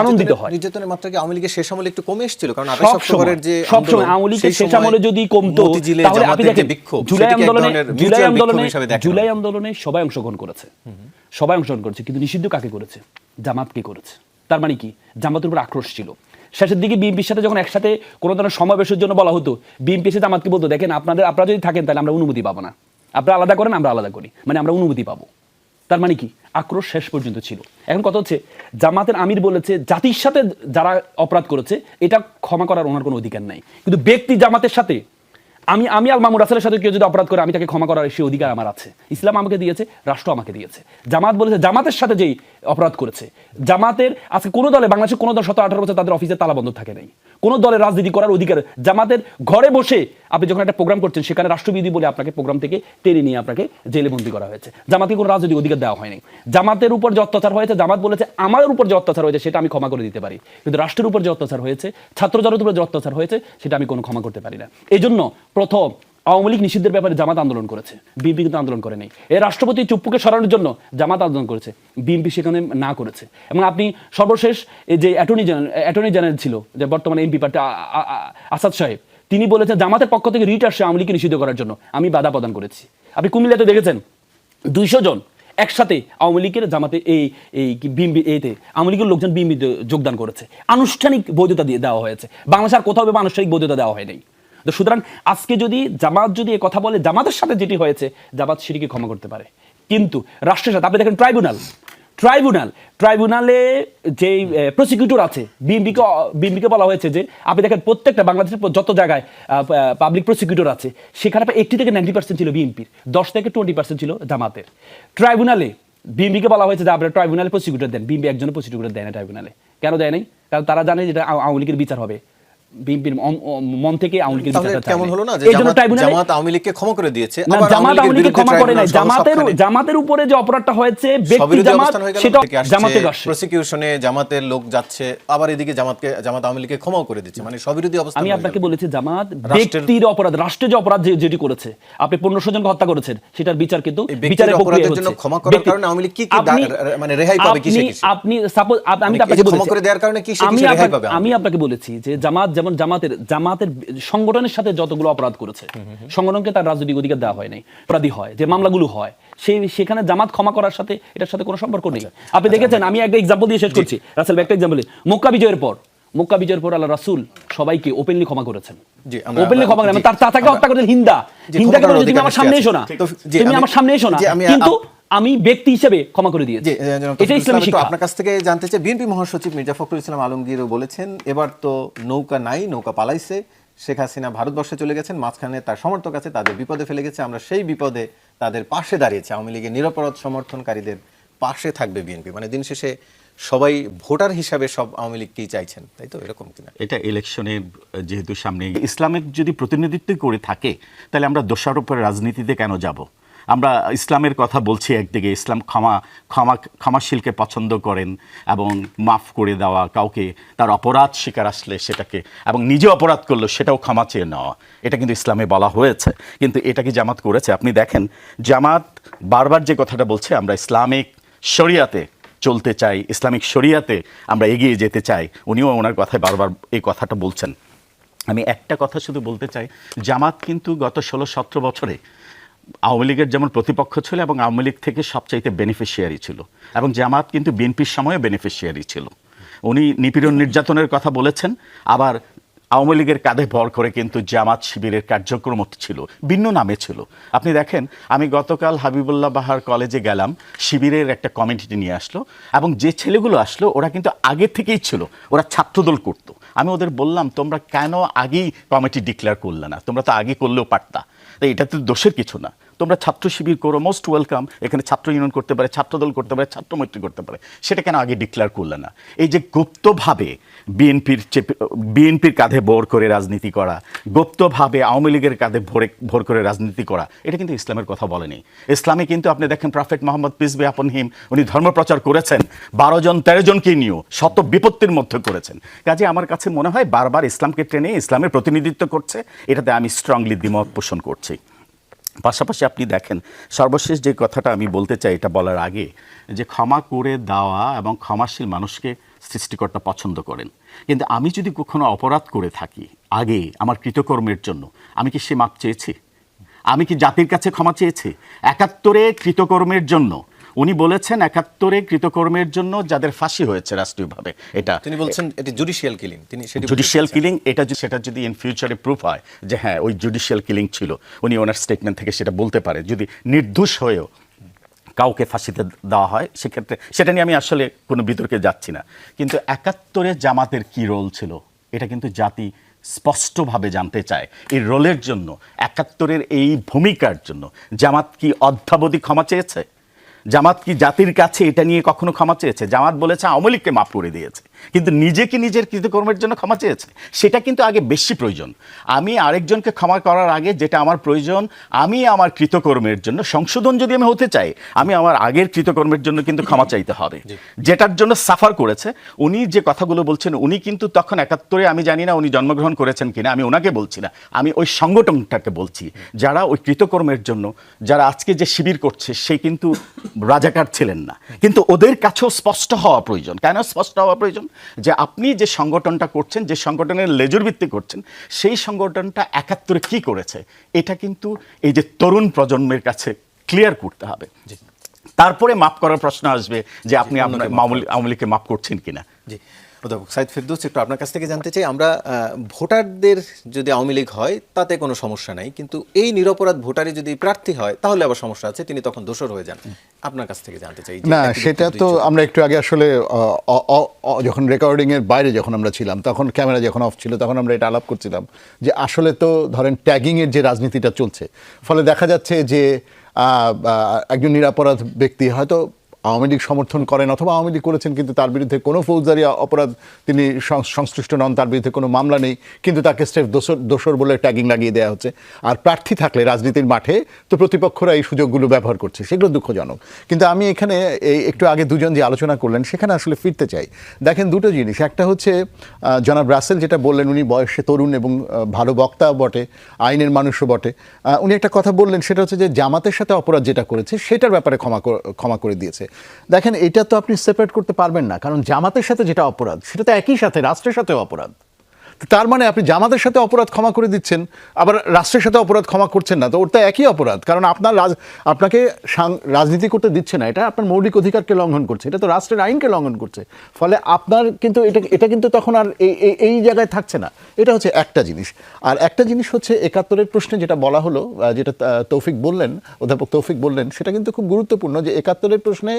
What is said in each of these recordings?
আনন্দিত হয়। নির্যাতনের মাত্রা কি আওয়ামী লীগের শেষ আমলে একটু কমে এসেছিল? কারণ 28 অক্টোবরের যে সবসময় আওয়ামী লীগের শেষ আমলে যদি কমতো, তাহলে আপনি দেখেন জুলাই আন্দোলনে সবাই অংশগ্রহণ করেছে, সবাই অংশগ্রহণ করেছে, কিন্তু নিষিদ্ধ কাকে করেছে? জামাতকে করেছে। তার মানে কি? জামাতের উপর আক্রোশ ছিল। শেষের দিকে বিএনপির সাথে যখন একসাথে কোনো ধরনের সমাবেশের জন্য বলা হতো, বিএনপি এসে জামাতকে বলতো, দেখেন আপনারা যদি থাকেন তাহলে আমরা অনুমতি পাবো না, আপনারা আলাদা করেন, আমরা আলাদা করি, মানে আমরা অনুমতি পাবো। তার মানে কি? আক্রোশ শেষ পর্যন্ত ছিল। এখন কথা হচ্ছে, জামাতের আমির বলেছে জাতির সাথে যারা অপরাধ করেছে এটা ক্ষমা করার ওনার কোনো অধিকার নাই, কিন্তু ব্যক্তি জামাতের সাথে আমি আল মামুন রাসেলের সাথে কেউ যদি অপরাধ করে আমি তাকে ক্ষমা করার সেই অধিকার আমার আছে। ইসলাম আমাকে দিয়েছে, রাষ্ট্র আমাকে দিয়েছে। জামাত বলেছে জামাতের সাথে যেই অপরাধ করেছে, জামাতের আজকে কোনো দলে, বাংলাদেশের কোনো দল 17-18 বছর তাদের অফিসে তালা বন্ধ থাকে নাই, কোনো দলের রাজনীতি করার অধিকার জামাতের। ঘরে বসে আপনি যখন একটা প্রোগ্রাম করছেন, সেখানে রাষ্ট্রবিধি বলে আপনাকে প্রোগ্রাম থেকে টেনে নিয়ে আপনাকে জেলে বন্দী করা হয়েছে। জামাতকে কোনো রাজনৈতিক অধিকার দেওয়া হয়নি। জামাতের উপর যে অত্যাচার হয়েছে, জামাত বলেছে আমার উপর যে অত্যাচার হয়েছে সেটা আমি ক্ষমা করে দিতে পারি, কিন্তু রাষ্ট্রের উপর যে অত্যাচার হয়েছে, ছাত্র জনতার উপর যে অত্যাচার হয়েছে সেটা আমি কোনো ক্ষমা করতে পারি না। এই জন্য প্রথম আওয়ামী লীগ নিষিদ্ধের ব্যাপারে জামাত আন্দোলন করেছে, বিএনপি কিন্তু আন্দোলন করে নেই। এই রাষ্ট্রপতি চুপ্পুকে সরানোর জন্য জামাত আন্দোলন করেছে, বিএনপি সেখানে না করেছে। এবং আপনি সর্বশেষ এই যে অ্যাটর্নি জেনারেল ছিল, যে বর্তমানে এমপি পার্টি আসাদ সাহেব, তিনি বলেছেন জামাতের পক্ষ থেকে রিট আসছে আওয়ামী লীগকে নিষিদ্ধ করার জন্য, আমি বাধা প্রদান করেছি। আপনি কুমিল্লাতে দেখেছেন 200 জন একসাথে আওয়ামী লীগের জামাতে এইতে আওয়ামী লীগের লোকজন বিএনপিতে যোগদান করেছে, আনুষ্ঠানিক বৈধতা দিয়ে দেওয়া হয়েছে। বাংলাদেশের কোথাও আনুষ্ঠানিক বৈধতা দেওয়া হয়নি। সুতরাং আজকে যদি জামাত যদি এ কথা বলে, জামাতের সাথে যেটি হয়েছে জামাত সেটিকে ক্ষমা করতে পারে, কিন্তু রাষ্ট্রের সাথে আপনি দেখেন ট্রাইব্যুনালে যে প্রসিকিউটর আছে, বিএনপিকে বলা হয়েছে যে আপনি দেখেন প্রত্যেকটা বাংলাদেশের যত জায়গায় পাবলিক প্রসিকিউটর আছে সেখানে 80 থেকে 90% ছিল বিএনপির, 10 থেকে 20% ছিল জামাতের। ট্রাইব্যুনালে বিএনপিকে বলা হয়েছে যে আপনারা ট্রাইব্যুনালে প্রসিকিউটর দেন, বিএনপি একজনের প্রসিকিউটর দেয় না ট্রাইব্যুনালে। কেন দেয় নাই? কারণ তারা জানে যেটা আওয়ামী লীগের বিচার হবে, বিএনপির মন থেকে আওয়ামী লীগের বিচারটা চায়। কেমন হলো না যে জামাত আওয়ামী লীগকে ক্ষমা করে দিয়েছে, আবার জামাত আওয়ামী লীগকে ক্ষমা করে নাই। জামাতের উপরে যে অপরাধটা হয়েছে ব্যক্তি জামাত, সেটা জামাতের রাষ্ট্র প্রসিকিউশনে জামাতের লোক যাচ্ছে, আবার এদিকে জামাত আওয়ামী লীগকে ক্ষমাও করে দিচ্ছে, মানে সবিরোধী অবস্থা। আমি আপনাকে বলেছি জামাত ব্যক্তির অপরাধ, রাষ্ট্রের যে অপরাধ যেটি করেছে, আপনি 1500 জনকে হত্যা করেছেন, সেটার বিচার কিন্তু বিচারের প্রক্রিয়ার জন্য ক্ষমা করার কারণে আওয়ামী লীগ কি মানে রেহাই পাবে কিসে? আপনি সাপোজ আমি আপনাকে ক্ষমা করে দেওয়ার কারণে কিসে রেহাই পাবে? আমি আপনাকে বলেছি যে জামাত যেমন জামাতের সংগঠনের সাথে যতগুলো অপরাধ করেছে, সংগঠনকে তার রাজনৈতিক অধিকার দেওয়া হয় নাই। অপরাধী হয় যে মামলাগুলো হয়, সেখানে জামাত ক্ষমা করার সাথে এটার সাথে কোনো সম্পর্ক নেই। আপনি দেখেছেন, আমি একটা এক্সাম্পল দিয়ে শেষ করছি রাসেল, একটা এক্সাম্পল। মক্কা বিজয়ের পর আল্লাহ রাসূল সবাইকে ওপেনলি ক্ষমা করেছেন, ওপেনলি ক্ষমা করেন। তার চাচাকে হত্যা করেছেন হিন্দাকে বলে তুমি আমার সামনে এসো না, তুমি আমার সামনে এসো না, কিন্তু আমি ব্যক্তি হিসেবে ক্ষমা করে দিয়েছি। এটা ইসলামী শিক্ষা। আপনার কাছ থেকে জানতে চাই, বিএনপি মহাসচিব মির্জা ফখরুল ইসলাম আলমগীরও বলেছেন এবার তো নৌকা নাই, নৌকা পালাইছে, শেখ হাসিনা ভারতবর্ষে চলে গেছেন, মাঝখানে তার সমর্থক আছে, তাদের বিপদে ফেলে গেছে, আমরা সেই বিপদে তাদের পাশে দাঁড়িয়েছি, আওয়ামী লীগের নিরপরাধ সমর্থনকারীদের পাশে থাকবে বিএনপি। মানে দিন শেষে সবাই ভোটার হিসাবে সব আওয়ামী লীগকেই চাইছেন, তাই তো? এরকম কিনা? এটা ইলেকশনের যেহেতু সামনে, ইসলামের যদি প্রতিনিধিত্ব করে থাকে তাহলে আমরা দোষারোপের রাজনীতিতে কেন যাব? আমরা ইসলামের কথা বলছি একদিকে, ইসলাম ক্ষমাশীলকে পছন্দ করেন এবং মাফ করে দেওয়া, কাউকে তার অপরাধ স্বীকার আসলে সেটাকে, এবং নিজে অপরাধ করলো সেটাও ক্ষমা চেয়ে নেওয়া, এটা কিন্তু ইসলামে বলা হয়েছে। কিন্তু এটা কি জামাত করেছে? আপনি দেখেন জামাত বারবার যে কথাটা বলছে, আমরা ইসলামিক শরিয়াতে চলতে চাই, ইসলামিক শরিয়াতে আমরা এগিয়ে যেতে চাই, উনিও ওনার কথায় বারবার এই কথাটা বলছেন। আমি একটা কথা শুধু বলতে চাই, জামাত কিন্তু গত 16-17 বছরে আওয়ামী লীগের যেমন প্রতিপক্ষ ছিল এবং আওয়ামী লীগ থেকে সবচাইতে বেনিফিশিয়ারি ছিল, এবং জামাত কিন্তু বিএনপির সময়ে বেনিফিশিয়ারি ছিল। উনি নিপীড়ন নির্যাতনের কথা বলেছেন, আবার আওয়ামী লীগের কাঁধে ভর করে কিন্তু জামাত শিবিরের কার্যক্রম ছিল, ভিন্ন নামে ছিল। আপনি দেখেন, আমি গতকাল হাবিবুল্লাহ বাহার কলেজে গেলাম, শিবিরের একটা কমিটি নিয়ে আসলো, এবং যে ছেলেগুলো আসলো ওরা কিন্তু আগে থেকেই ছিল, ওরা ছাত্রদল করতো। আমি ওদের বললাম, তোমরা কেন আগেই কমিটি ডিক্লেয়ার করলে না? তোমরা তো আগে করলেও পারতা, তাই এটা তো দোষের কিছু না। তোমরা ছাত্র শিবির করো, মোস্ট ওয়েলকাম, এখানে ছাত্র ইউনিয়ন করতে পারে, ছাত্রদল করতে পারে, ছাত্রমৈত্রী করতে পারে, সেটা কেন আগে ডিক্লেয়ার করলে না? এই যে গুপ্তভাবে বিএনপির কাঁধে ভর করে রাজনীতি করা, গুপ্তভাবে আওয়ামী লীগের কাঁধে ভর করে রাজনীতি করা, এটা কিন্তু ইসলামের কথা বলেনি। ইসলামে কিন্তু আপনি দেখেন প্রফেট মোহাম্মদ পিস বি আপন হিম, উনি ধর্মপ্রচার করেছেন 12-13 জনকে নিয়েও, শত বিপত্তির মধ্যে করেছেন। কাজে আমার কাছে মনে হয় বারবার ইসলামকে টেনে ইসলামের প্রতিনিধিত্ব করছে, এটাতে আমি স্ট্রংলি দ্বিমত পোষণ করছি। পাশাপাশি আপনি দেখেন, সর্বশেষ যে কথাটা আমি বলতে চাই এটা বলার আগে, যে ক্ষমা করে দেওয়া এবং ক্ষমাশীল মানুষকে সৃষ্টিকর্তা পছন্দ করেন। কিন্তু আমি যদি কখনো অপরাধ করে থাকি আগে আমার কৃতকর্মের জন্য, আমি কি সে মাপ চেয়েছি? আমি কি জাতির কাছে ক্ষমা চেয়েছি? ৭১-এ কৃতকর্মের জন্য উনি বলেছেন, ৭১-এ কৃতকর্মের জন্য যাদের ফাঁসি হয়েছে রাষ্ট্রীয়ভাবে, এটা তিনি বলছেন এটি জুডিশিয়াল কিলিং, তিনি সেটি জুডিশিয়াল কিলিং, সেটা যদি ইন ফিউচারে প্রুফ হয় যে হ্যাঁ ওই জুডিশিয়াল কিলিং ছিল, উনি ওনার স্টেটমেন্ট থেকে সেটা বলতে পারে, যদি নির্দোষ হয়েও কাউকে ফাঁসিতে দেওয়া হয়, সেক্ষেত্রে সেটা নিয়ে আমি আসলে কোনো বিতর্কে যাচ্ছি না। কিন্তু ৭১-এ জামাতের কি রোল ছিল এটা কিন্তু জাতি স্পষ্টভাবে জানতে চায়। এই রোলের জন্য, ৭১-এর এই ভূমিকার জন্য জামাত কি অদ্যাবধি ক্ষমা চেয়েছে? জামাত কি জাতির কাছে এটা নিয়ে কখনো ক্ষমা চেয়েছে? জামাত বলেছে আওয়ামী লীগকে মাফ করে দিয়েছে, কিন্তু নিজেকে নিজের কৃতকর্মের জন্য ক্ষমা চেয়েছে। সেটা কিন্তু আগে বেশি প্রয়োজন। আমি আরেকজনকে ক্ষমা করার আগে যেটা আমার প্রয়োজন, আমি আমার কৃতকর্মের জন্য সংশোধন যদি আমি হতে চাই, আমি আমার আগের কৃতকর্মের জন্য কিন্তু ক্ষমা চাইতে হবে, যেটার জন্য সাফার করেছে। উনি যে কথাগুলো বলছেন, উনি কিন্তু তখন ৭১-এ, আমি জানি না উনি জন্মগ্রহণ করেছেন কিনা, আমি ওনাকে বলছি না, আমি ওই সংগঠনটাকে বলছি যারা ওই কৃতকর্মের জন্য, যারা আজকে যে শিবির করছে সে কিন্তু রাজাকার ছিলেন না। কিন্তু ওদের কাছেও স্পষ্ট হওয়া প্রয়োজন। কেন স্পষ্ট হওয়া প্রয়োজন? যে আপনি যে সংগঠনটা করছেন, যে সংগঠনের লেজুর ভিত্তি করছেন, সেই সংগঠনটা ৭১-এ কি করেছে এটা কিন্তু এই যে তরুণ প্রজন্মের কাছে ক্লিয়ার করতে হবে। তারপরে মাফ করার প্রশ্ন আসবে যে আপনি আপনার আওয়ামী লীগকে মাফ করছেন কিনা। জি, অধ্যাপক সাইদ ফেরদৌস, একটু আপনার কাছ থেকে জানতে চাই, আমরা ভোটারদের যদি আওয়ামী লীগ হয় তাতে কোনো সমস্যা নাই, কিন্তু এই নিরপরাধ ভোটারই যদি প্রার্থী হয় তাহলে আবার সমস্যা আছে, তিনি তখন দোষর হয়ে যান। আপনার কাছ থেকে জানতে চাই। না, সেটা তো আমরা একটু আগে আসলে যখন রেকর্ডিং এর বাইরে যখন আমরা ছিলাম, তখন ক্যামেরা যখন অফ ছিল, তখন আমরা এটা আলাপ করছিলাম যে আসলে তো ধরেন ট্যাগিং এর যে রাজনীতিটা চলছে, ফলে দেখা যাচ্ছে যে একজন নিরপরাধ ব্যক্তি হয়তো আওয়ামী লীগ সমর্থন করেন অথবা আওয়ামী লীগ করেছেন, কিন্তু তার বিরুদ্ধে কোনো ফৌজদারি অপরাধ তিনি সংশ্লিষ্ট নন, তার বিরুদ্ধে কোনো মামলা নেই, কিন্তু তাকে স্রেফ দোষর বলে ট্যাগিং লাগিয়ে দেওয়া হচ্ছে। আর প্রার্থী থাকলে রাজনীতির মাঠে তো প্রতিপক্ষরা এই সুযোগগুলো ব্যবহার করছে, সেগুলো দুঃখজনক। কিন্তু আমি এখানে একটু আগে দুজন যে আলোচনা করলেন সেখানে আসলে ফিরতে চাই। দেখেন দুটো জিনিস, একটা হচ্ছে জনাব রাসেল যেটা বললেন, উনি বয়সে তরুণ এবং ভালো বক্তা বটে, আইনের মানুষও বটে। উনি একটা কথা বললেন, সেটা হচ্ছে যে জামাতের সাথে অপরাধ যেটা করেছে সেটার ব্যাপারে ক্ষমা করে দিয়েছে। দেখেন এটা তো আপনি সেপারেট করতে পারবেন না, কারণ জামাতের সাথে যেটা অপরাধ সেটা তো একই সাথে রাষ্ট্রের সাথেও অপরাধ। তার মানে আপনি জামাতের সাথে অপরাধ ক্ষমা করে দিচ্ছেন, আবার রাষ্ট্রের সাথে অপরাধ ক্ষমা করছেন না, তো ওটা একই অপরাধ। কারণ আপনাকে রাজনীতি করতে দিচ্ছে না, এটা আপনার মৌলিক অধিকারকে লঙ্ঘন করছে, এটা তো রাষ্ট্রের আইনকে লঙ্ঘন করছে। ফলে আপনার কিন্তু এটা কিন্তু তখন আর এই জায়গায় থাকছে না। এটা হচ্ছে একটা জিনিস। আর একটা জিনিস হচ্ছে ৭১-এর প্রশ্নে যেটা বলা হলো, যেটা তৌফিক বললেন, অধ্যাপক তৌফিক বললেন, সেটা কিন্তু খুব গুরুত্বপূর্ণ যে ৭১-এর প্রশ্নে,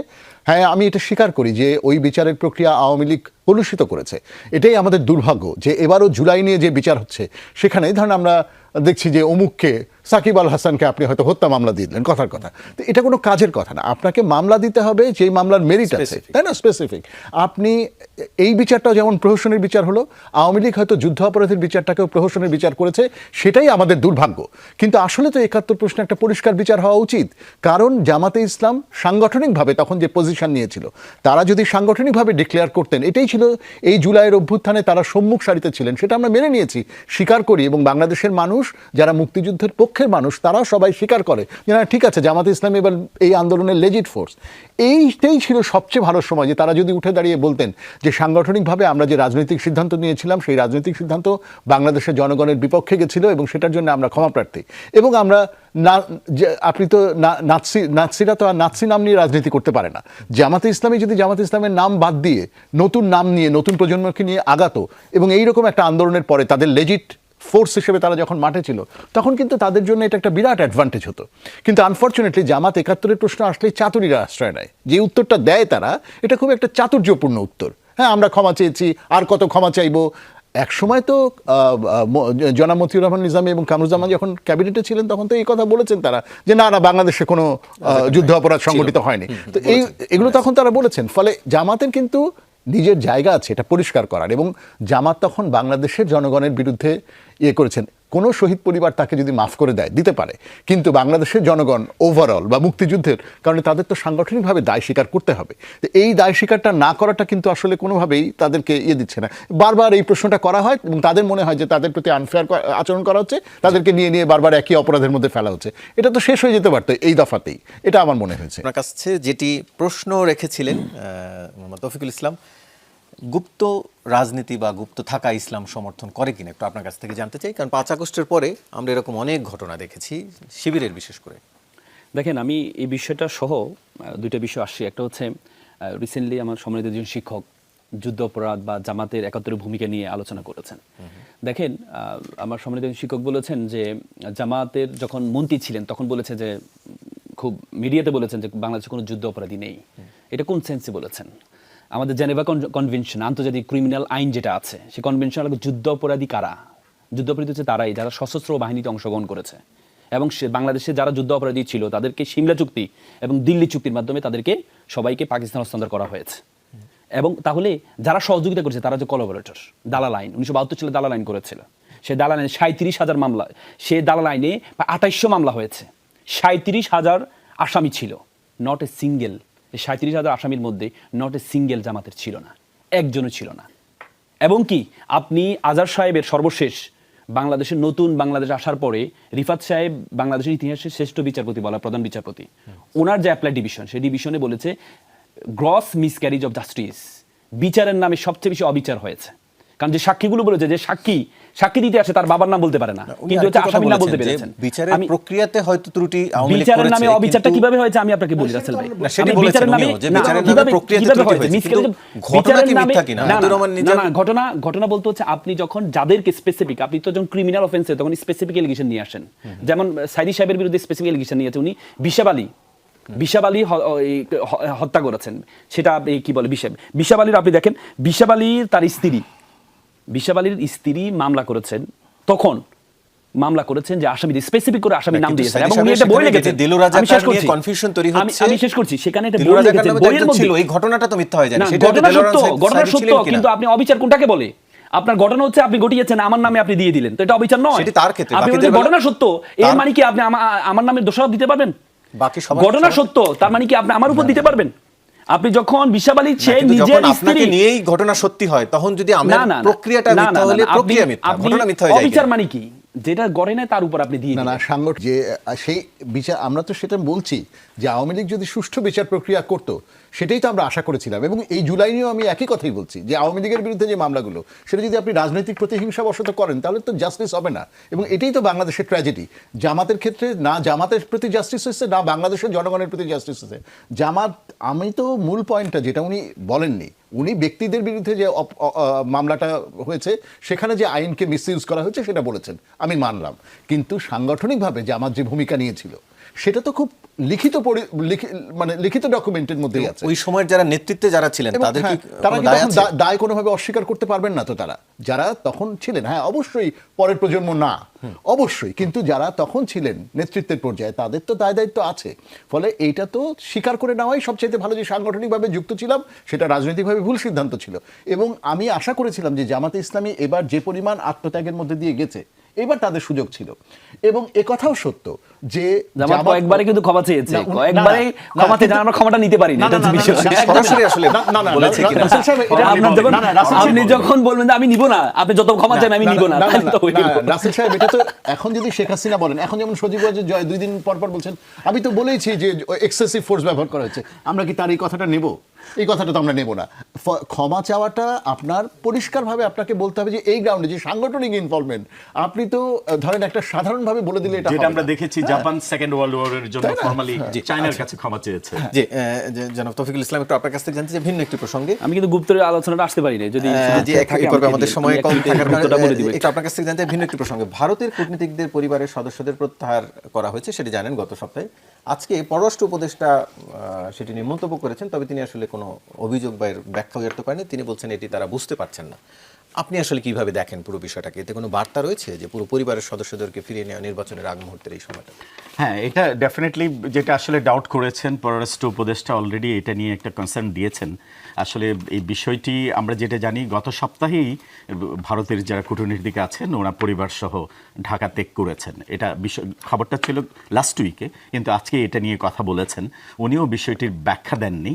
হ্যাঁ আমি এটা স্বীকার করি যে ওই বিচারের প্রক্রিয়া আওয়ামী লীগ কলুষিত করেছে। এটাই আমাদের দুর্ভাগ্য যে এবারও জুলাই নিয়ে যে বিচার হচ্ছে সেখানে ধরেন আমরা দেখছি যে অমুককে, সাকিব আল হাসানকে আপনি হয়তো হত্যা মামলা দিয়ে দিলেন, কথার কথা। তো এটা কোনো কাজের কথা না, আপনাকে মামলা দিতে হবে যেই মামলার মেরিট আছে, তাই না, স্পেসিফিক। আপনি এই বিচারটাও যেমন প্রহসনের বিচার হলো, আওয়ামী লীগ হয়তো যুদ্ধ অপরাধের বিচারটাকেও প্রহসনের বিচার করেছে, সেটাই আমাদের দুর্ভাগ্য। কিন্তু আসলে তো ৭১ প্রশ্নে একটা পরিষ্কার বিচার হওয়া উচিত, কারণ জামাতে ইসলাম সাংগঠনিকভাবে তখন যে পজিশন নিয়েছিল, তারা যদি সাংগঠনিকভাবে ডিক্লেয়ার করতেন, এটাই ছিল এই জুলাইয়ের অভ্যুত্থানে তারা সম্মুখ সারিতে ছিলেন, সেটা আমরা মেনে নিয়েছি, স্বীকার করি। এবং বাংলাদেশের মানুষ যারা মুক্তিযুদ্ধের পক্ষের মানুষ তারাও সবাই স্বীকার করে যে না ঠিক আছে, জামাতে ইসলাম এবার এই আন্দোলনের লেজিট ফোর্স। এইটাই ছিল সবচেয়ে ভালো সময় যে তারা যদি উঠে দাঁড়িয়ে বলতেন যে সাংগঠনিকভাবে আমরা যে রাজনৈতিক সিদ্ধান্ত নিয়েছিলাম সেই রাজনৈতিক সিদ্ধান্ত বাংলাদেশের জনগণের বিপক্ষে গেছিল এবং সেটার জন্য আমরা ক্ষমা প্রার্থী। এবং আমরা আপনি তো নাৎসিরা তো আর নাৎসি নাম নিয়ে রাজনীতি করতে পারে না। জামাতে ইসলামী যদি জামাতে ইসলামের নাম বাদ দিয়ে নতুন নাম নিয়ে নতুন প্রজন্মকে নিয়ে আগাতো এবং এইরকম একটা আন্দোলনের পরে তাদের লেজিট ফোর্স হিসেবে তারা যখন মাঠে ছিল, তখন কিন্তু তাদের জন্য এটা একটা বিরাট অ্যাডভান্টেজ হতো। কিন্তু আনফর্চুনেটলি জামাত ৭১-এর প্রশ্ন আসলেই চাতুরীরা আশ্রয় নেয়। যে উত্তরটা দেয় তারা, এটা খুব একটা চাতুর্যপূর্ণ উত্তর। হ্যাঁ আমরা ক্ষমা চেয়েছি, আর কত ক্ষমা চাইবো। এক সময় তো জনাব মতিউর রহমান নিজামী এবং কামরুজ্জামান যখন ক্যাবিনেটে ছিলেন তখন তো এই কথা বলেছেন তারা যে না বাংলাদেশে কোনো যুদ্ধ অপরাধ সংগঠিত হয়নি। তো এগুলো তখন তারা বলেছেন। ফলে জামাতের কিন্তু নিজের জায়গা আছে এটা পরিষ্কার করার, এবং জামাত তখন বাংলাদেশের জনগণের বিরুদ্ধে করেছেন। কোনো শহীদ পরিবার তাকে যদি মাফ করে দেয় দিতে পারে, কিন্তু বাংলাদেশের জনগণ ওভারঅল বা মুক্তিযুদ্ধের কারণে তাদের তো সাংগঠনিকভাবে দায় স্বীকার করতে হবে। তো এই দায় স্বীকারটা না করাটা কিন্তু আসলে কোনোভাবেই তাদেরকে দিচ্ছে না। বারবার এই প্রশ্নটা করা হয় এবং তাদের মনে হয় যে তাদের প্রতি আনফেয়ার আচরণ করা হচ্ছে, তাদেরকে নিয়ে বারবার একই অপরাধের মধ্যে ফেলা হচ্ছে। এটা তো শেষ হয়ে যেতে পারতো এই দফাতেই, এটা আমার মনে হয়েছে। আপনার কাছে যেটি প্রশ্ন রেখেছিলেন মোহাম্মদ তৌফিকুল ইসলাম, গুপ্ত রাজনীতি বা গুপ্ত থাকা ইসলাম সমর্থন করে কিনা একটু আপনার কাছ থেকে জানতে চাই, কারণ 5 আগস্টের পরে আমরা এরকম অনেক ঘটনা দেখেছি শিবিরের বিশেষ করে। দেখেন, আমি এই বিষয়টা সহ দুইটা বিষয় আসছি। একটা হচ্ছে রিসেন্টলি আমার সম্মানিত একজন শিক্ষক যুদ্ধ অপরাধ বা জামাতের একাত্তরের ভূমিকা নিয়ে আলোচনা করেছেন। দেখেন, আমার সম্মানিত একজন শিক্ষক বলেছেন যে জামাতের যখন মন্ত্রী ছিলেন তখন বলেছে যে খুব মিডিয়াতে বলেছেন যে বাংলাদেশে কোনো যুদ্ধ অপরাধী নেই। এটা কোন সেন্সে বলেছেন? আমাদের জেনেভা কনভেনশন, আন্তর্জাতিক ক্রিমিনাল আইন যেটা আছে, সেই কনভেনশন যুদ্ধ অপরাধী কারা? যুদ্ধ অপরাধী হচ্ছে তারাই যারা সশস্ত্র বাহিনীতে অংশগ্রহণ করেছে, এবং সে বাংলাদেশে যারা যুদ্ধ অপরাধী ছিল তাদেরকে সিমলা চুক্তি এবং দিল্লি চুক্তির মাধ্যমে তাদেরকে সবাইকে পাকিস্তান হস্তান্তর করা হয়েছে। এবং তাহলে যারা সহযোগিতা করেছে তারা যে কোলাবোরেটর, দালাল আইন 1972 সালে দালাল আইন করেছিল, সে দালাল আইনে 37,000 মামলা, সে দালাল আইনে 2800 মামলা হয়েছে, 37,000 আসামি ছিল, নট এ সিঙ্গেল। 37,000 আসামির মধ্যে নট এ সিঙ্গেল জামাতের ছিল না, একজনও ছিল না। এবং কি আপনি আজাদ সাহেবের সর্বশেষ বাংলাদেশের নতুন বাংলাদেশ আসার পরে রিফাত সাহেব বাংলাদেশের ইতিহাসের শ্রেষ্ঠ বিচারপতি বলা, প্রধান বিচারপতি, ওনার যে অ্যাপ্লাই ডিভিশন, সেই ডিভিশনে বলেছে গ্রস মিসক্যারেজ অফ জাস্টিস, বিচারের নামে সবচেয়ে বেশি অবিচার হয়েছে। কারণ যে সাক্ষীগুলো বলেছে যে সাক্ষী দিতে আসে তার বাবার নাম বলতে পারে না, কিন্তু হচ্ছে আসামির নাম বলতে পেরেছেন। বিচারের প্রক্রিয়াতে হয়তো ত্রুটি আওয়ামী লীগ বিচারের করেছে, নামে অবিচারটা কিভাবে হয়েছে আমি আপনাকে বলি রাসেল ভাই। না, সেটি আমি বলেছেন বিচারের নামে উনিও, যে বিচারের নামে প্রক্রিয়াতে ত্রুটি হয়েছে, কিন্তু ঘটনা কি মিথ্যা কিনা? আব্দুর রহমান নিজে ঘটনা বলতে হচ্ছে আপনি যখন যাদেরকে স্পেসিফিক, আপনি তো যখন ক্রিমিনাল অফেন্সে তখন স্পেসিফিক এলিগেশন নিয়ে আসেন। যেমন সাইদি সাহেবের বিরুদ্ধে স্পেসিফিক এলিগেশন নিয়েছে, উনি বিশাব আলী হত্যা করেছেন, সেটা কি বলে বিশাব আলীর, আপনি দেখেন বিশাব আলীর তার স্ত্রী মামলা করেছেন, তখন মামলা করেছেন যে আসামি স্পেসিফিক করে আসামির নাম দিয়েছেন, এবং উনি একটা বই লিখেছেন। কনফিউশন তৈরি হচ্ছে, আমি শেষ করছি, সেখানে একটা বই লিখেছেন, বইয়ের মধ্যে এই ঘটনাটা তো মিথ্যা হয়ে যায় না, না, সেটা ঘটনা সত্য, কিন্তু আপনি অবিচার কোনটাকে বলে? আপনার ঘটনা হচ্ছে আপনি ঘটিয়েছেন, আমার নামে আপনি দিয়ে দিলেন, তো এটা অবিচার নয়। সেটি তার ক্ষেত্রে, আপনি বলছেন ঘটনা সত্য, এর মানে কি আপনি আমার নামে দোষারোপ দিতে পারবেন? বাকি সব ঘটনা সত্য, তার মানে কি আপনি আমার উপর দিতে পারবেন? আপনি যখন বিশাব আলী নিজের স্ত্রী নিয়েই ঘটনা সত্যি হয়, তখন যদি আমরা প্রক্রিয়াটা মিথ্যা হলে প্রক্রিয়া মিথ্যা, ঘটনা মিথ্যা হয়ে যায়। অবিচার মানে কি? যেটা গড়ে নেয় তার উপর আপনি দিয়ে না সাংগঠনিক যে সেই বিচার, আমরা তো সেটা বলছি যে আওয়ামী লীগ যদি সুষ্ঠু বিচার প্রক্রিয়া করতো সেটাই তো আমরা আশা করেছিলাম। এবং এই জুলাই নিয়েও আমি একই কথাই বলছি যে আওয়ামী লীগের বিরুদ্ধে যে মামলাগুলো, সেটা যদি আপনি রাজনৈতিক প্রতিহিংসা বশত করেন তাহলে তো জাস্টিস হবে না। এবং এটাই তো বাংলাদেশের ট্র্যাজেডি। জামাতের ক্ষেত্রে না জামাতের প্রতি জাস্টিস হচ্ছে, না বাংলাদেশের জনগণের প্রতি জাস্টিস হচ্ছে। জামাত, আমি তো মূল পয়েন্টটা যেটা উনি বলেননি, উনি ব্যক্তিদের বিরুদ্ধে যে মামলাটা হয়েছে সেখানে যে আইনকে মিসইউজ করা হয়েছে সেটা বলেছেন, আমি মানলাম। কিন্তু সাংগঠনিকভাবে জামাত যে ভূমিকা নিয়েছিল সেটা তো খুব লিখিত ডকুমেন্টের মধ্যেই আছে। ওই সময়ের যারা নেতৃত্বে যারা ছিলেন তাদের কি তারা কি দায় কোনোভাবে অস্বীকার করতে পারবেন না? তো তারা যারা তখন ছিলেন, হ্যাঁ অবশ্যই পরের প্রজন্ম না, অবশ্যই, কিন্তু যারা তখন ছিলেন নেতৃত্বের পর্যায়ে তাদের তো দায় দায়িত্ব আছে। ফলে এইটা তো স্বীকার করে নেওয়াই সবচেয়ে ভালো, যে সাংগঠনিকভাবে যুক্ত ছিলাম, সেটা রাজনৈতিকভাবে ভুল সিদ্ধান্ত ছিল। এবং আমি আশা করেছিলাম যে জামাতে ইসলামী এবার যে পরিমাণ আত্মত্যাগের মধ্যে দিয়ে গেছে, এবার তাদের সুযোগ ছিল। এবং একথাও সত্য যে জামাত কয়েকবারে কিন্তু ক্ষমা চেয়েছে, কয়েকবারে ক্ষমা চেয়ে আমরা ক্ষমাটা নিতে পারি না। সরাসরি আসলে বলেছে কিনা আপনি যখন বলবেন যে আমি নিব না, আপনি যত ক্ষমা চান আমি নিব না, রাসেল সাহেব এটা তো এখন যদি শেখ হাসিনা বলেন, এখন যেমন সজীব জয় 2 দিন পর পর বলছেন, আমি তো বলেইছি যে এক্সেসিভ ফোর্স ব্যবহার করা হয়েছে, আমরা কি তার এই কথাটা নেব? এই কথাটা তো আমরা নেব না। ক্ষমা চাওয়াটা আপনার পরিষ্কারভাবে আপনাকে বলতে হবে যে এই গ্রাউন্ডে যে সাংগঠনিক ইনভলভমেন্ট, আপনি তো ধরেন একটা সাধারণভাবে বলে দিলে এটা, যেটা আমরা দেখেছি জাপান সেকেন্ড ওয়ার্ল্ড ওয়ারের জন্য ফর্মালি চায়নার কাছে ক্ষমা চেয়েছে। জি, জনাব তৌফিকুল ইসলাম, একটু আপনার কাছ থেকে জানতে চাই ভিন্ন একটি প্রসঙ্গে। আমি কিন্তু গুপ্ত আলোচনাটা আসতে পারি না, যদি আমাদের সময় কম থাকার কারণে একটু আপনার কাছ থেকে জানতে চাই ভিন্ন একটি প্রসঙ্গে। ভারতের কূটনীতিকদের পরিবারের সদস্যদের প্রত্যাহার করা হয়েছে, সেটি জানেন গত সপ্তাহে। আজকে পররাষ্ট্র উপদেষ্টা সেটি নিয়ে মন্তব্য করেছেন, তবে তিনি আসলে কোনো অভিযোগ বা ব্যাখ্যা উয়র্ত করেনি। তিনি বলছেন এটি তারা বুঝতে পারছেন না। আপনি আসলে কিভাবে দেখেন পুরো বিষয়টাকে? এতে কোনো বার্তা রয়েছে যে পুরো পরিবারের সদস্যদেরকে ফিরিয়ে নেওয়া নির্বাচনের আগ মুহূর্তের এই সময়টা? হ্যাঁ, এটা ডেফিনেটলি, যেটা আসলে ডাউট করেছেন পররাষ্ট্র উপদেষ্টা অলরেডি এটা নিয়ে একটা কনসার্ন দিয়েছেন। আসলে এই বিষয়টি আমরা যেটা জানি, গত সপ্তাহেই ভারতের যারা কূটনীতিক আছেন ওরা পরিবার সহ ঢাকা ত্যাগ করেছেন। এটা খবরটা ছিল লাস্ট উইকে, কিন্তু আজকে এটা নিয়ে কথা বলেছেন। উনিও বিষয়টির ব্যাখ্যা দেননি।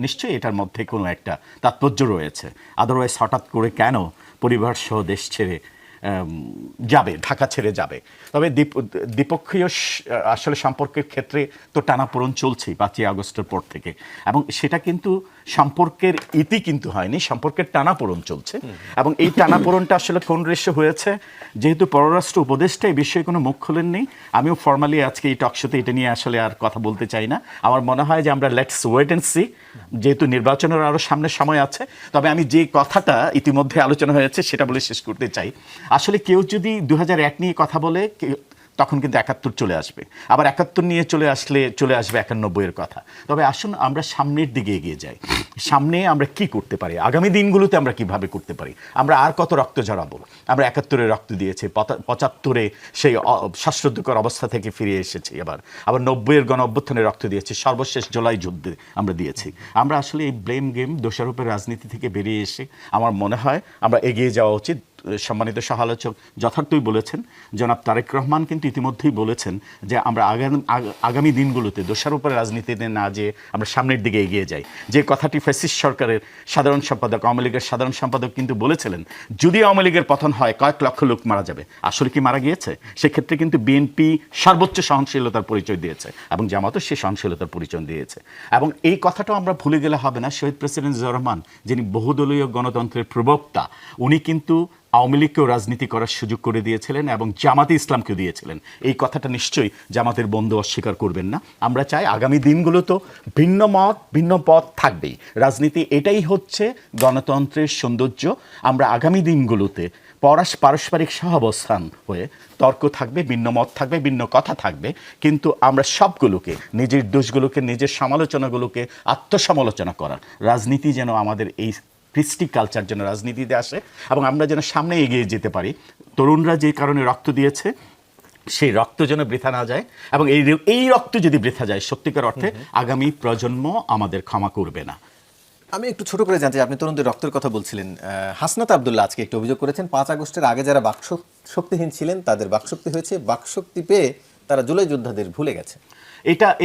নিশ্চয়ই এটার মধ্যে কোনো একটা তাৎপর্য রয়েছে, আদারওয়াইজ হঠাৎ করে কেন পরিবার সহ দেশ ছেড়ে যাবে, ঢাকা ছেড়ে যাবে। তবে দ্বিপক্ষীয় আসলে সম্পর্কের ক্ষেত্রে তো টানাপোড়েন চলছেই 5ই আগস্টের পর থেকে, এবং সেটা কিন্তু সম্পর্কের ইতি কিন্তু হয়নি, সম্পর্কের টানাপোড়ন চলছে। এবং এই টানাপোড়নটা আসলে কোন রেশে হয়েছে, যেহেতু পররাষ্ট্র উপদেষ্টা এই বিষয়ে কোনো মুখ খোলেননি, আমিও ফর্মালি আজকে এই টকশোতে এটা নিয়ে আসলে আর কথা বলতে চাই না। আমার মনে হয় যে আমরা লেটস ওয়েট অ্যান্ড সি, যেহেতু নির্বাচনের আরও সামনের সময় আছে। তবে আমি যে কথাটা ইতিমধ্যে আলোচনা হয়েছে সেটা বলে শেষ করতে চাই। আসলে কেউ যদি 2001 নিয়ে কথা বলে, তখন কিন্তু 71 চলে আসবে, আবার 71 নিয়ে চলে আসবে 91 এর কথা। তবে আসুন আমরা সামনের দিকে এগিয়ে যাই। সামনে আমরা কি করতে পারি, আগামী দিনগুলোতে আমরা কিভাবে করতে পারি। আমরা আর কত রক্ত ঝরাবো? আমরা 71-এ রক্ত দিয়েছি, 75-এ সেই শ্বাসরুদ্ধকর অবস্থা থেকে ফিরে এসেছি, আবার 90-এর গণ অভ্যুত্থানে রক্ত দিয়েছি, সর্বশেষ জুলাই যুদ্ধে আমরা দিয়েছি। আমরা আসলে এই ব্লেম গেম, দোষারোপের রাজনীতি থেকে বেরিয়ে এসে আমার মনে হয় আমরা এগিয়ে যাওয়া উচিত। সম্মানিত সহ-আলোচক যথার্থই বলেছেন, জনাব তারেক রহমান কিন্তু ইতিমধ্যেই বলেছেন যে আমরা আগামী দিনগুলোতে দোষারোপের রাজনীতিতে না যেয়ে আমরা সামনের দিকে এগিয়ে যাই। যে কথাটি ফ্যাসিস্ট সরকারের সাধারণ সম্পাদক, আওয়ামী লীগের সাধারণ সম্পাদক কিন্তু বলেছিলেন, যদি আওয়ামী লীগের পতন হয় কয়েক লক্ষ লোক মারা যাবে। আসলে কি মারা গিয়েছে? সেক্ষেত্রে কিন্তু বিএনপি সর্বোচ্চ সহনশীলতার পরিচয় দিয়েছে এবং জামাতও সেই সহনশীলতার পরিচয় দিয়েছে। এবং এই কথাটাও আমরা ভুলে গেলে হবে না, শহীদ প্রেসিডেন্ট জিয়াউর রহমান, যিনি বহুদলীয় গণতন্ত্রের প্রবক্তা, উনি কিন্তু আওয়ামী লীগকেও রাজনীতি করার সুযোগ করে দিয়েছিলেন এবং জামাতে ইসলামকেও দিয়েছিলেন। এই কথাটা নিশ্চয়ই জামাতের বন্ধু অস্বীকার করবেন না। আমরা চাই আগামী দিনগুলো তো ভিন্ন মত ভিন্ন পথ থাকবেই, রাজনীতি এটাই হচ্ছে গণতন্ত্রের সৌন্দর্য। আমরা আগামী দিনগুলোতে পারস্পরিক সহাবস্থান হয়ে তর্ক থাকবে, ভিন্ন মত থাকবে, ভিন্ন কথা থাকবে, কিন্তু আমরা সবগুলোকে, নিজের দোষগুলোকে, নিজের সমালোচনাগুলোকে আত্মসমালোচনা করার রাজনীতি যেন আমাদের এই কৃষ্টি কালচার যেন রাজনীতিতে আসে এবং আমরা যেন সামনে এগিয়ে যেতে পারি। তরুণরা যে কারণে রক্ত দিয়েছে সেই রক্ত যেন বৃথা না যায়, এবং এই রক্ত যদি বৃথা যায় সত্যিকার অর্থে আগামী প্রজন্ম আমাদের ক্ষমা করবে না। আমি একটু ছোট করে জানতে চাই, আপনি তরুণদের রক্তের কথা বলছিলেন। হাসনাত আব্দুল্লাহ আজকে একটু অভিযোগ করেছেন, 5 আগস্টের আগে যারা বাকশক্তিহীন ছিলেন তাদের বাকশক্তি হয়েছে, বাকশক্তি পেয়ে তারা জুলাই যোদ্ধাদের ভুলে গেছে।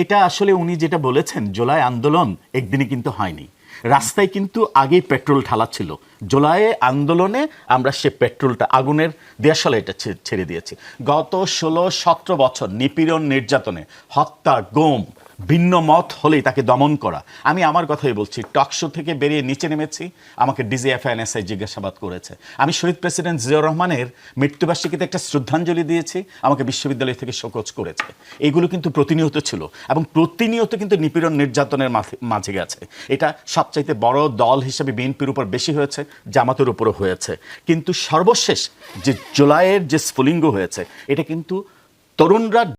এটা আসলে উনি যেটা বলেছেন, জুলাই আন্দোলন একদিনে কিন্তু হয়নি, রাস্তায় কিন্তু আগেই পেট্রোল ঢালা ছিল। জুলাই আন্দোলনে আমরা সে পেট্রোলটা, আগুনের দেশালে এটা ছেড়ে দিয়েছি। গত 16-17 বছর নিপীড়ন, নির্যাতনে, হত্যা, গুম, ভিন্ন মত হলেই তাকে দমন করা। আমি আমার কথাই বলছি, টকশো থেকে বেরিয়ে নিচে নেমেছি, আমাকে ডিজিএফআইএনএসআই জিজ্ঞাসাবাদ করেছে। আমি শহীদ প্রেসিডেন্ট জিয়াউর রহমানের মৃত্যুবার্ষিকীতে একটা শ্রদ্ধাঞ্জলি দিয়েছি, আমাকে বিশ্ববিদ্যালয় থেকে শোকজ করেছে। এগুলো কিন্তু প্রতিনিয়ত ছিল এবং প্রতিনিয়ত কিন্তু নিপীড়ন, নির্যাতনের মাঝে গেছে। এটা সবচাইতে বড় দল হিসেবে বিএনপির উপর বেশি হয়েছে, জামাতের উপরও হয়েছে। কিন্তু সর্বশেষ যে জুলাইয়ের যে স্ফুলিঙ্গ হয়েছে, এটা কিন্তু তরুণরা